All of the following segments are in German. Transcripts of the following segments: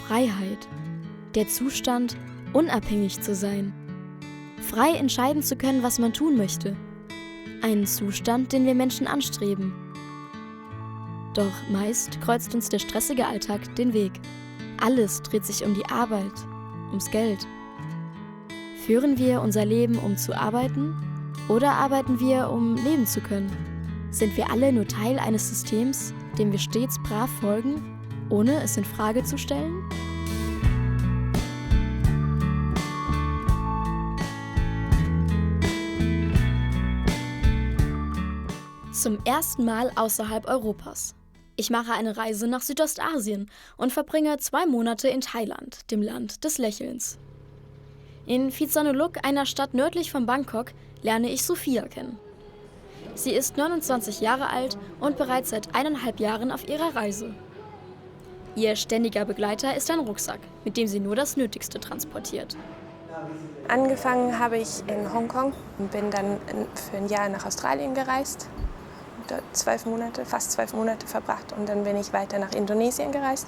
Freiheit. Der Zustand, unabhängig zu sein. Frei entscheiden zu können, was man tun möchte. Ein Zustand, den wir Menschen anstreben. Doch meist kreuzt uns der stressige Alltag den Weg. Alles dreht sich um die Arbeit, ums Geld. Führen wir unser Leben, um zu arbeiten? Oder arbeiten wir, um leben zu können? Sind wir alle nur Teil eines Systems, dem wir stets brav folgen, ohne es in Frage zu stellen? Zum ersten Mal außerhalb Europas. Ich mache eine Reise nach Südostasien und verbringe 2 Monate in Thailand, dem Land des Lächelns. In Phitsanulok, einer Stadt nördlich von Bangkok, lerne ich Sophia kennen. Sie ist 29 Jahre alt und bereits seit 1,5 Jahren auf ihrer Reise. Ihr ständiger Begleiter ist ein Rucksack, mit dem sie nur das Nötigste transportiert. Angefangen habe ich in Hongkong und bin dann für ein Jahr nach Australien gereist. Dort fast 12 Monate verbracht. Und dann bin ich weiter nach Indonesien gereist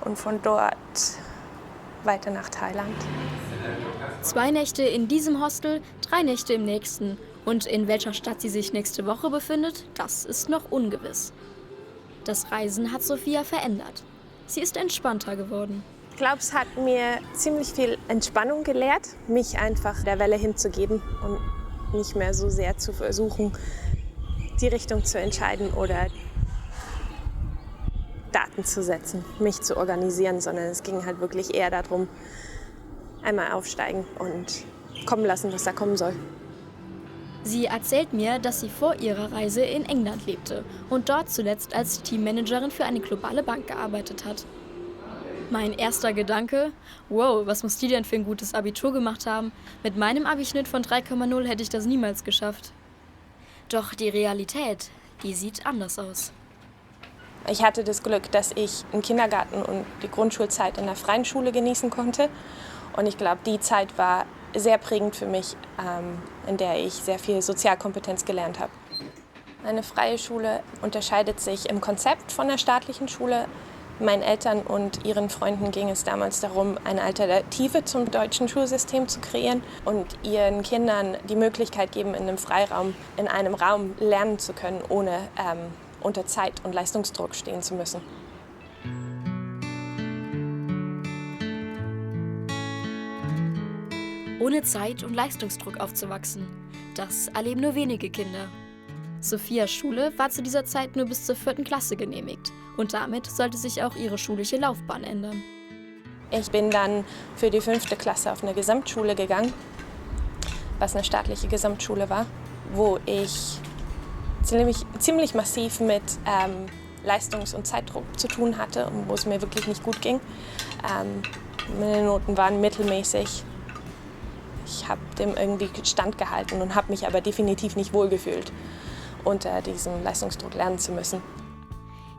und von dort weiter nach Thailand. 2 Nächte in diesem Hostel, 3 Nächte im nächsten. Und in welcher Stadt sie sich nächste Woche befindet, das ist noch ungewiss. Das Reisen hat Sophia verändert. Sie ist entspannter geworden. Ich glaube, es hat mir ziemlich viel Entspannung gelehrt, mich einfach der Welle hinzugeben und nicht mehr so sehr zu versuchen, die Richtung zu entscheiden oder Daten zu setzen, mich zu organisieren, sondern es ging halt wirklich eher darum, einmal aufsteigen und kommen lassen, was da kommen soll. Sie erzählt mir, dass sie vor ihrer Reise in England lebte und dort zuletzt als Teammanagerin für eine globale Bank gearbeitet hat. Mein erster Gedanke, wow, was muss die denn für ein gutes Abitur gemacht haben? Mit meinem Abischnitt von 3,0 hätte ich das niemals geschafft. Doch die Realität, die sieht anders aus. Ich hatte das Glück, dass ich den Kindergarten und die Grundschulzeit in der freien Schule genießen konnte. Und ich glaube, die Zeit war sehr prägend für mich, in der ich sehr viel Sozialkompetenz gelernt habe. Eine freie Schule unterscheidet sich im Konzept von der staatlichen Schule. Meinen Eltern und ihren Freunden ging es damals darum, eine Alternative zum deutschen Schulsystem zu kreieren und ihren Kindern die Möglichkeit geben, in einem Freiraum, in einem Raum lernen zu können, ohne unter Zeit- und Leistungsdruck stehen zu müssen. Ohne Zeit- und Leistungsdruck aufzuwachsen, das erleben nur wenige Kinder. Sophias Schule war zu dieser Zeit nur bis zur 4. Klasse genehmigt und damit sollte sich auch ihre schulische Laufbahn ändern. Ich bin dann für die 5. Klasse auf eine Gesamtschule gegangen, was eine staatliche Gesamtschule war, wo ich ziemlich massiv mit Leistungs- und Zeitdruck zu tun hatte und wo es mir wirklich nicht gut ging. Meine Noten waren mittelmäßig. Ich habe dem irgendwie standgehalten und habe mich aber definitiv nicht wohlgefühlt, unter diesem Leistungsdruck lernen zu müssen.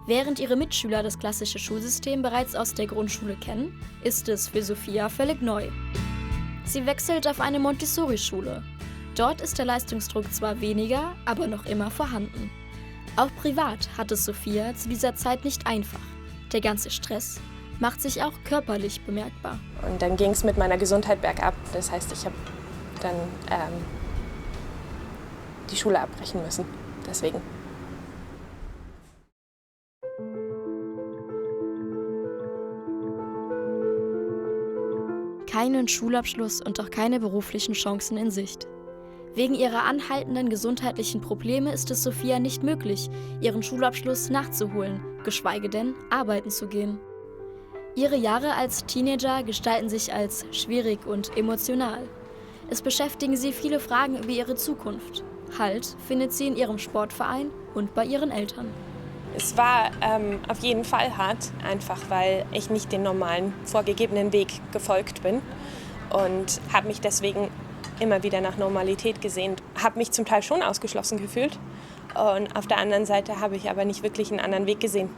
Während ihre Mitschüler das klassische Schulsystem bereits aus der Grundschule kennen, ist es für Sophia völlig neu. Sie wechselt auf eine Montessori-Schule. Dort ist der Leistungsdruck zwar weniger, aber noch immer vorhanden. Auch privat hat es Sophia zu dieser Zeit nicht einfach. Der ganze Stress macht sich auch körperlich bemerkbar. Und dann ging es mit meiner Gesundheit bergab. Das heißt, ich habe dann die Schule abbrechen müssen. Deswegen. Keinen Schulabschluss und auch keine beruflichen Chancen in Sicht. Wegen ihrer anhaltenden gesundheitlichen Probleme ist es Sophia nicht möglich, ihren Schulabschluss nachzuholen, geschweige denn arbeiten zu gehen. Ihre Jahre als Teenager gestalten sich als schwierig und emotional. Es beschäftigen sie viele Fragen über ihre Zukunft. Halt findet sie in ihrem Sportverein und bei ihren Eltern. Es war auf jeden Fall hart, einfach weil ich nicht den normalen vorgegebenen Weg gefolgt bin und habe mich deswegen immer wieder nach Normalität gesehnt. Habe mich zum Teil schon ausgeschlossen gefühlt und auf der anderen Seite habe ich aber nicht wirklich einen anderen Weg gesehen,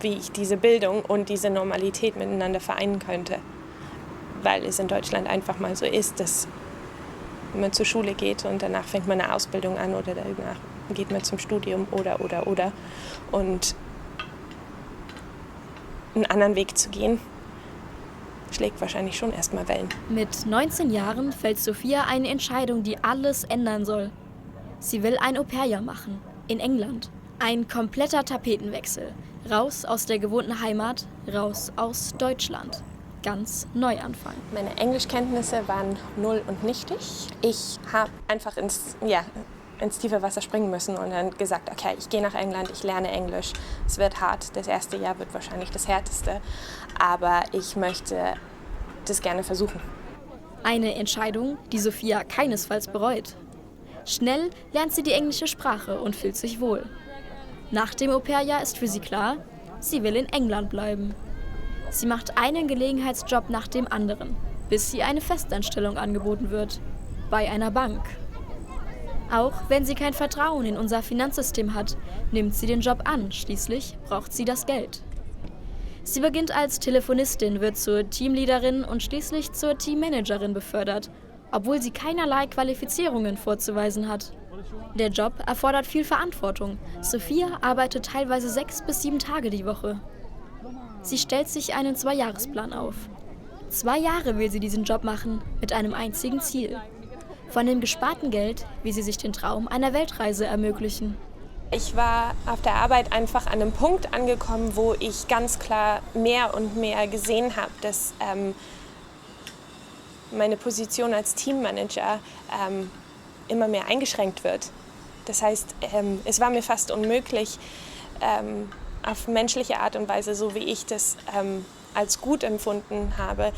wie ich diese Bildung und diese Normalität miteinander vereinen könnte, weil es in Deutschland einfach mal so ist, dass man zur Schule geht und danach fängt man eine Ausbildung an oder danach geht man zum Studium oder. Und einen anderen Weg zu gehen, schlägt wahrscheinlich schon erstmal Wellen. Mit 19 Jahren fällt Sophia eine Entscheidung, die alles ändern soll. Sie will ein Au-pair-Jahr machen, in England. Ein kompletter Tapetenwechsel. Raus aus der gewohnten Heimat, raus aus Deutschland. Ganz neu anfangen. Meine Englischkenntnisse waren null und nichtig. Ich habe einfach ins tiefe Wasser springen müssen und dann gesagt, okay, ich gehe nach England, ich lerne Englisch. Es wird hart, das erste Jahr wird wahrscheinlich das härteste, aber ich möchte das gerne versuchen. Eine Entscheidung, die Sophia keinesfalls bereut. Schnell lernt sie die englische Sprache und fühlt sich wohl. Nach dem Au-pair-Jahr ist für sie klar, sie will in England bleiben. Sie macht einen Gelegenheitsjob nach dem anderen, bis sie eine Festanstellung angeboten wird. Bei einer Bank. Auch wenn sie kein Vertrauen in unser Finanzsystem hat, nimmt sie den Job an. Schließlich braucht sie das Geld. Sie beginnt als Telefonistin, wird zur Teamleaderin und schließlich zur Teammanagerin befördert, obwohl sie keinerlei Qualifizierungen vorzuweisen hat. Der Job erfordert viel Verantwortung. Sophia arbeitet teilweise 6 bis 7 Tage die Woche. Sie stellt sich einen 2-Jahresplan auf. 2 Jahre will sie diesen Job machen, mit einem einzigen Ziel. Von dem gesparten Geld will sie sich den Traum einer Weltreise ermöglichen. Ich war auf der Arbeit einfach an einem Punkt angekommen, wo ich ganz klar mehr und mehr gesehen habe, dass meine Position als Teammanager immer mehr eingeschränkt wird. Das heißt, es war mir fast unmöglich, auf menschliche Art und Weise, so wie ich das als gut empfunden habe,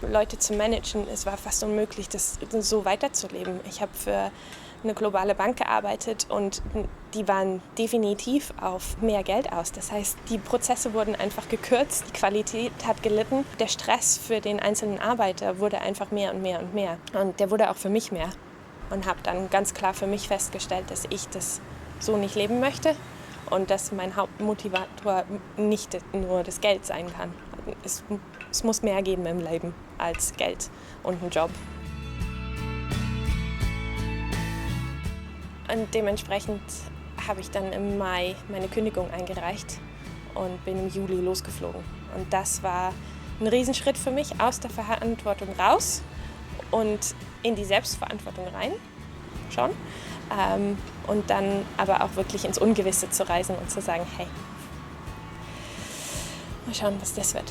Leute zu managen. Es war fast unmöglich, das so weiterzuleben. Ich habe für eine globale Bank gearbeitet und die waren definitiv auf mehr Geld aus. Das heißt, die Prozesse wurden einfach gekürzt, die Qualität hat gelitten. Der Stress für den einzelnen Arbeiter wurde einfach mehr und mehr und mehr. Und der wurde auch für mich mehr. Und habe dann ganz klar für mich festgestellt, dass ich das so nicht leben möchte und dass mein Hauptmotivator nicht nur das Geld sein kann. Es muss mehr geben im Leben als Geld und einen Job. Und dementsprechend habe ich dann im Mai meine Kündigung eingereicht und bin im Juli losgeflogen. Und das war ein Riesenschritt für mich, aus der Verantwortung raus und in die Selbstverantwortung rein, schon. Und dann aber auch wirklich ins Ungewisse zu reisen und zu sagen, hey, mal schauen, was das wird.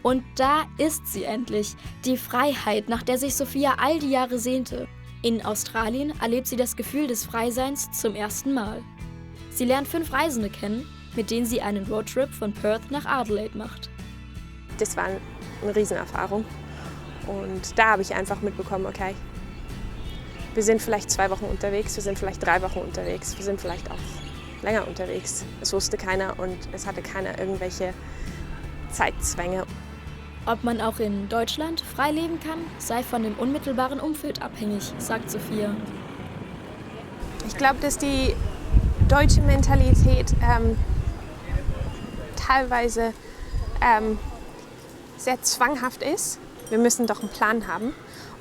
Und da ist sie endlich, die Freiheit, nach der sich Sophia all die Jahre sehnte. In Australien erlebt sie das Gefühl des Freiseins zum ersten Mal. Sie lernt 5 Reisende kennen, mit denen sie einen Roadtrip von Perth nach Adelaide macht. Das war eine Riesenerfahrung. Und da habe ich einfach mitbekommen, okay, wir sind vielleicht 2 Wochen unterwegs, wir sind vielleicht 3 Wochen unterwegs, wir sind vielleicht auch länger unterwegs. Es wusste keiner und es hatte keiner irgendwelche Zeitzwänge. Ob man auch in Deutschland frei leben kann, sei von dem unmittelbaren Umfeld abhängig, sagt Sophia. Ich glaube, dass die deutsche Mentalität teilweise sehr zwanghaft ist. Wir müssen doch einen Plan haben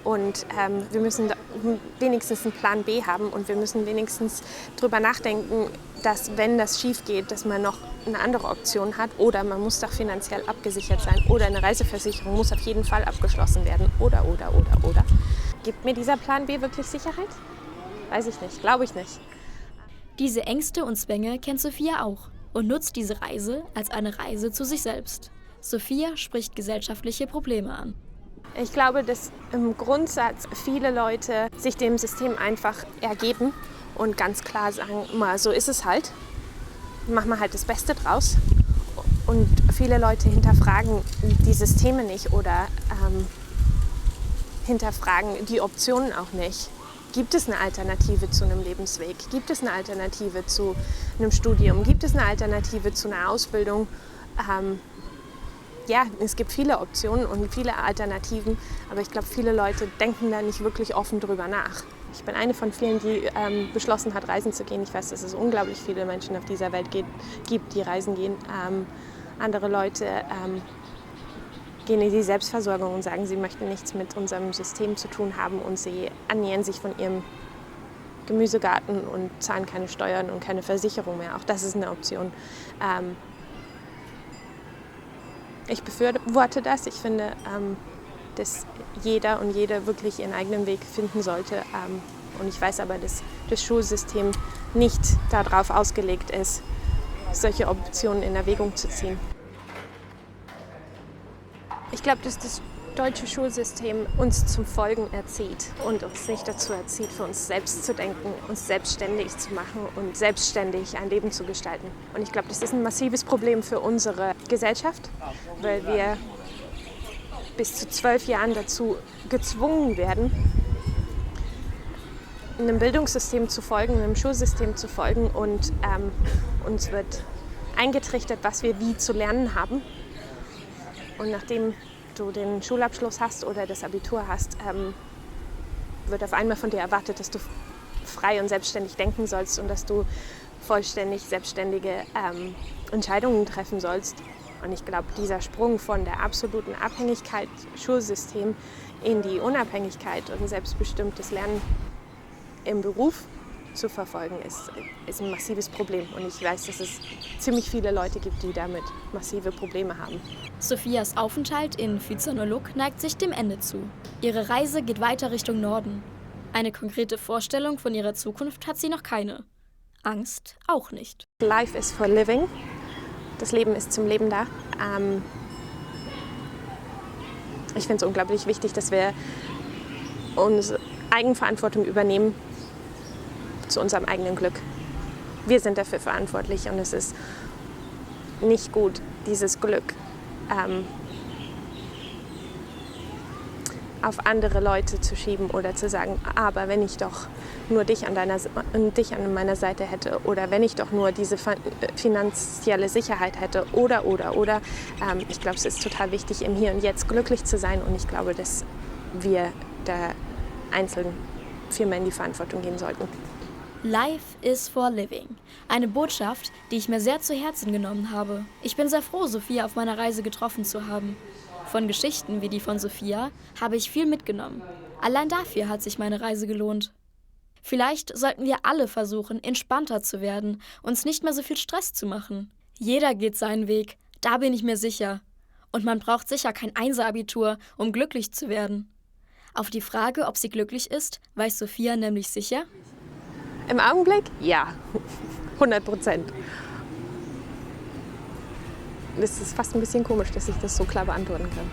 und wir müssen wenigstens einen Plan B haben und wir müssen wenigstens drüber nachdenken, dass wenn das schief geht, dass man noch eine andere Option hat oder man muss doch finanziell abgesichert sein oder eine Reiseversicherung muss auf jeden Fall abgeschlossen werden oder. Gibt mir dieser Plan B wirklich Sicherheit? Weiß ich nicht, glaube ich nicht. Diese Ängste und Zwänge kennt Sophia auch und nutzt diese Reise als eine Reise zu sich selbst. Sophia spricht gesellschaftliche Probleme an. Ich glaube, dass im Grundsatz viele Leute sich dem System einfach ergeben und ganz klar sagen, mal so ist es halt, machen wir halt das Beste draus. Und viele Leute hinterfragen die Systeme nicht oder hinterfragen die Optionen auch nicht. Gibt es eine Alternative zu einem Lebensweg? Gibt es eine Alternative zu einem Studium? Gibt es eine Alternative zu einer Ausbildung? Ja, es gibt viele Optionen und viele Alternativen, aber ich glaube, viele Leute denken da nicht wirklich offen drüber nach. Ich bin eine von vielen, die beschlossen hat, reisen zu gehen. Ich weiß, dass es unglaublich viele Menschen auf dieser Welt gibt, die reisen gehen. Andere Leute gehen in die Selbstversorgung und sagen, sie möchten nichts mit unserem System zu tun haben und sie ernähren sich von ihrem Gemüsegarten und zahlen keine Steuern und keine Versicherung mehr. Auch das ist eine Option. Ich befürworte das. Ich finde, dass jeder und jede wirklich ihren eigenen Weg finden sollte. Und ich weiß aber, dass das Schulsystem nicht darauf ausgelegt ist, solche Optionen in Erwägung zu ziehen. Ich glaube, dass das deutsche Schulsystem uns zum Folgen erzieht und uns nicht dazu erzieht, für uns selbst zu denken, uns selbstständig zu machen und selbstständig ein Leben zu gestalten. Und ich glaube, das ist ein massives Problem für unsere Gesellschaft, weil wir bis zu 12 Jahren dazu gezwungen werden, einem Bildungssystem zu folgen, einem Schulsystem zu folgen und uns wird eingetrichtert, was wir wie zu lernen haben. Und nachdem du den Schulabschluss hast oder das Abitur hast, wird auf einmal von dir erwartet, dass du frei und selbstständig denken sollst und dass du vollständig selbstständige Entscheidungen treffen sollst. Und ich glaube, dieser Sprung von der absoluten Abhängigkeit Schulsystem in die Unabhängigkeit und selbstbestimmtes Lernen im Beruf zu verfolgen, ist ein massives Problem. Und ich weiß, dass es ziemlich viele Leute gibt, die damit massive Probleme haben. Sophias Aufenthalt in Phitsanulok neigt sich dem Ende zu. Ihre Reise geht weiter Richtung Norden. Eine konkrete Vorstellung von ihrer Zukunft hat sie noch keine. Angst auch nicht. Life is for living. Das Leben ist zum Leben da. Ich finde es unglaublich wichtig, dass wir unsere Eigenverantwortung übernehmen zu unserem eigenen Glück. Wir sind dafür verantwortlich und es ist nicht gut, dieses Glück auf andere Leute zu schieben oder zu sagen, aber wenn ich doch nur dich an meiner Seite hätte oder wenn ich doch nur diese finanzielle Sicherheit hätte oder. Ich glaube, es ist total wichtig, im Hier und Jetzt glücklich zu sein und ich glaube, dass wir da einzeln viel mehr in die Verantwortung gehen sollten. Life is for living. Eine Botschaft, die ich mir sehr zu Herzen genommen habe. Ich bin sehr froh, Sophia auf meiner Reise getroffen zu haben. Von Geschichten wie die von Sophia habe ich viel mitgenommen. Allein dafür hat sich meine Reise gelohnt. Vielleicht sollten wir alle versuchen, entspannter zu werden, uns nicht mehr so viel Stress zu machen. Jeder geht seinen Weg, da bin ich mir sicher. Und man braucht sicher kein Einser-Abitur, um glücklich zu werden. Auf die Frage, ob sie glücklich ist, weiß Sophia nämlich sicher: Im Augenblick? Ja, 100%. Das ist fast ein bisschen komisch, dass ich das so klar beantworten kann.